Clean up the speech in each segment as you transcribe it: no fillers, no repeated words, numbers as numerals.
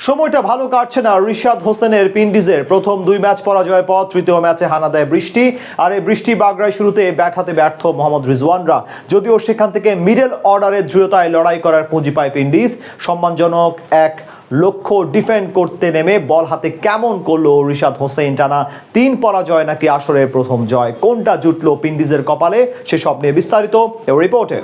সময়টা ভালো কাটছে না রিশাদ হোসেনের পিন্ডিজের। প্রথম 2 ম্যাচ পরাজয়ের পর তৃতীয় ম্যাচে হানা দেয় বৃষ্টি। আর এই বৃষ্টি বাগড়ায় শুরুতে ব্যাট হাতে ব্যর্থ মোহাম্মদ রিজওয়ানরা। যদিও সেখান থেকে মিডল অর্ডারের দৃঢ়তায় লড়াই করার পুঁজি পায় পিন্ডিজ। সম্মানজনক এক লক্ষ্য ডিফেন্ড করতে নেমে বল হাতে কেমন করলো রিশাদ হোসেন। টানা 3 পরাজয় নাকি আসরের প্রথম জয়, কোনটা জুটলো পিন্ডিজের কপালে, সেসব নিয়ে বিস্তারিত রিপোর্টে।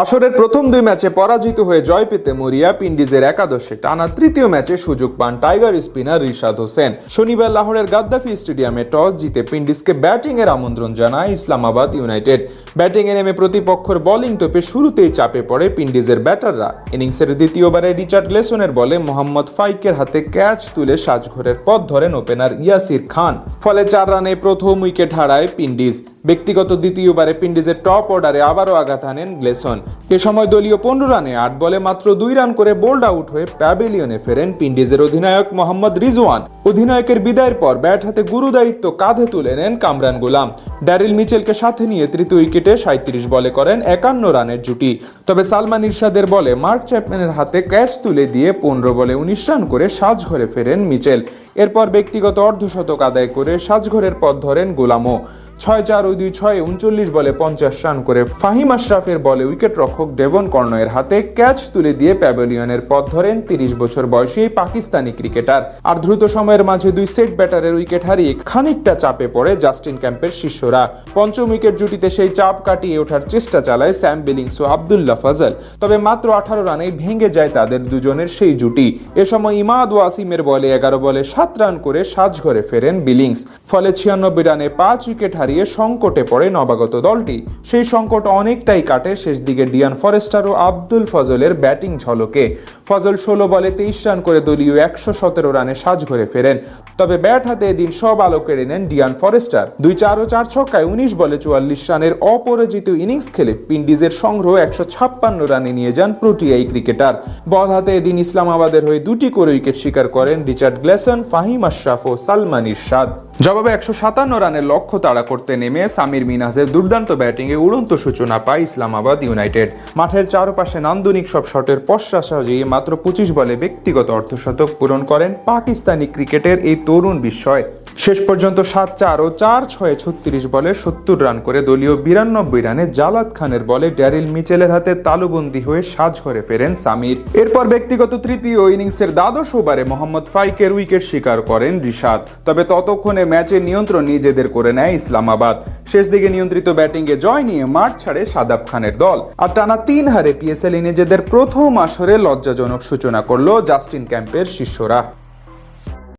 আসরের প্রথম 2 ম্যাচে পরাজিত হয়ে জয় পেতে মরিয়া পিন্ডিজের একাদশে। টানা তৃতীয় ম্যাচে সুযোগ পান টাইগার স্পিনার রিশাদ হোসেন। শনিবার লাহোরের গাদ্দাফি স্টেডিয়ামে টস জিতে পিন্ডিজকে ব্যাটিং এর আমন্ত্রণ জানায় ইসলামাবাদ ইউনাইটেড। ব্যাটিং এ নেমে প্রতিপক্ষের বোলিং তোপে শুরুতেই চাপে পড়ে পিন্ডিজের ব্যাটাররা। ইনিংসের দ্বিতীয় ওভারে রিচার্ড গ্লেসনের বলে মোহাম্মদ ফাইকের হাতে ক্যাচ তুলে সাজঘরের পথ ধরেন ওপেনার ইয়াসির খান। ফলে 4 রানে প্রথম উইকেট হারায় পিন্ডিজ। ব্যক্তিগত দ্বিতীয় ওভারে পিন্ডিজের টপ অর্ডারে আবারও আঘাত হানেন গ্লেসন। এ সময় দলীয় 15 রানে 8 বলে মাত্র 2 রান করে বোল্ড আউট হয়ে প্যাভিলিয়নে ফেরেন পিন্ডিজের অধিনায়ক মোহাম্মদ রিজওয়ান। অধিনায়কের বিদায়ের পর ব্যাট হাতে গুরু দায়িত্ব কাঁধে তুলে নেন কামরান গুলাম। ড্যারিল মিচেলকে সাথে নিয়ে তৃতীয় উইকেটে 37 বলে করেন 51 রানের জুটি। তবে সালমান ইরশাদের বলে মার্ক চ্যাপম্যানের হাতে ক্যাচ তুলে দিয়ে 15 বলে 19 রান করে সাজঘরে ফেরেন মিচেল। এরপর ব্যক্তিগত অর্ধশতক আদায় করে সাজঘরের পথ ধরেন গোলামও। 6-4-2-6 39 বলে 50 রান করে ফাহিম আশরাফের বলে উইকেট রক্ষক ডেভন কর্নয়ের হাতে ক্যাচ তুলে দিয়ে প্যাভিলিয়নের পথ ধরেন 30 বছর বয়সী পাকিস্তানি ক্রিকেটার। আর দ্রুত সময়ের মাঝে 2 সেট ব্যাটারের উইকেট হারিয়ে খানিকটা চাপে পড়ে জাস্টিন ক্যাম্পের শিষ্যরা। পঞ্চম উইকেট জুটিতে সেই চাপ কাটিয়ে ওঠার চেষ্টা চালায় স্যাম বিলিংস ও আবদুল্লাহ ফজল। তবে মাত্র 18 রানেই ভেঙে যায় তাদের দুজনের সেই জুটি। এ সময় ইমাদ ওয়াসিমের বলে 11 বলে 7 রান করে সাজঘরে ফেরেন বিলিংস। ফলে 96 রানে 5 উইকেট হারিয়ে সংকটে পড়ে নবাগত দলটি। সেই সংকট অনেকটাই কাটে শেষ দিকে ডিয়ান ফরেস্টার ও আব্দুল ফজলের ব্যাটিং ঝলকে। ফজল 16 বলে 23 রান করে দলীয় 117 রানে সাজঘরে ফেরেন। তবে ব্যাট হাতে এদিন সব আলো কেড়ে নেন ডিয়ান ফরেস্টার। 2-4 ও 4 ছক্কায় 19 বলে 44 রানের অপরাজিত ইনিংস খেলে পিন্ডিজের সংগ্রহ 156 রানে নিয়ে যান প্রোটিয়াই ক্রিকেটার। বল হাতে এদিন ইসলামাবাদের হয়ে 2টি করে উইকেট শিকার করেন রিচার্ড গ্লেসন, ফাহিম আশরাফ ও সালমান ইরশাদ। জবাবে 157 রানের লক্ষ্য তাড়া করতে নেমে সামির মিনাজের দুর্দান্ত ব্যাটিংয়ে উড়ন্ত সূচনা পায় ইসলামাবাদ ইউনাইটেড। মাঠের চারপাশে নান্দনিক সব শটের পসরা সাজিয়ে মাত্র 25 বলে ব্যক্তিগত অর্ধশতক পূরণ করেন পাকিস্তানি ক্রিকেটের এই তরুণ বিস্ময়। শেষ পর্যন্ত 7-4 ও 4-6 36 বলে 70 রান করে দলীয় 92 রানে জালাদ খানের বলে ড্যারিল মিচেলের হাতে তালুবন্দী হয়ে সাজঘরে ফেরেন সামির। এরপর ব্যক্তিগত তৃতীয় ইনিংসের দ্বাদশ ওভারে মোহাম্মদ ফাইকের উইকেট শিকার করেন রিশাদ। তবে ততক্ষণে ম্যাচের নিয়ন্ত্রণ নিজেদের করে নেয় ইসলামাবাদ। শেষ দিকে নিয়ন্ত্রিত ব্যাটিংয়ে জয় নিয়ে মাঠ ছাড়ে সাদাব খানের দল। আর টানা 3 হারে পিএসএল নিজেদের প্রথম আসরে লজ্জাজনক সূচনা করল জাস্টিন ক্যাম্পের শিষ্যরা।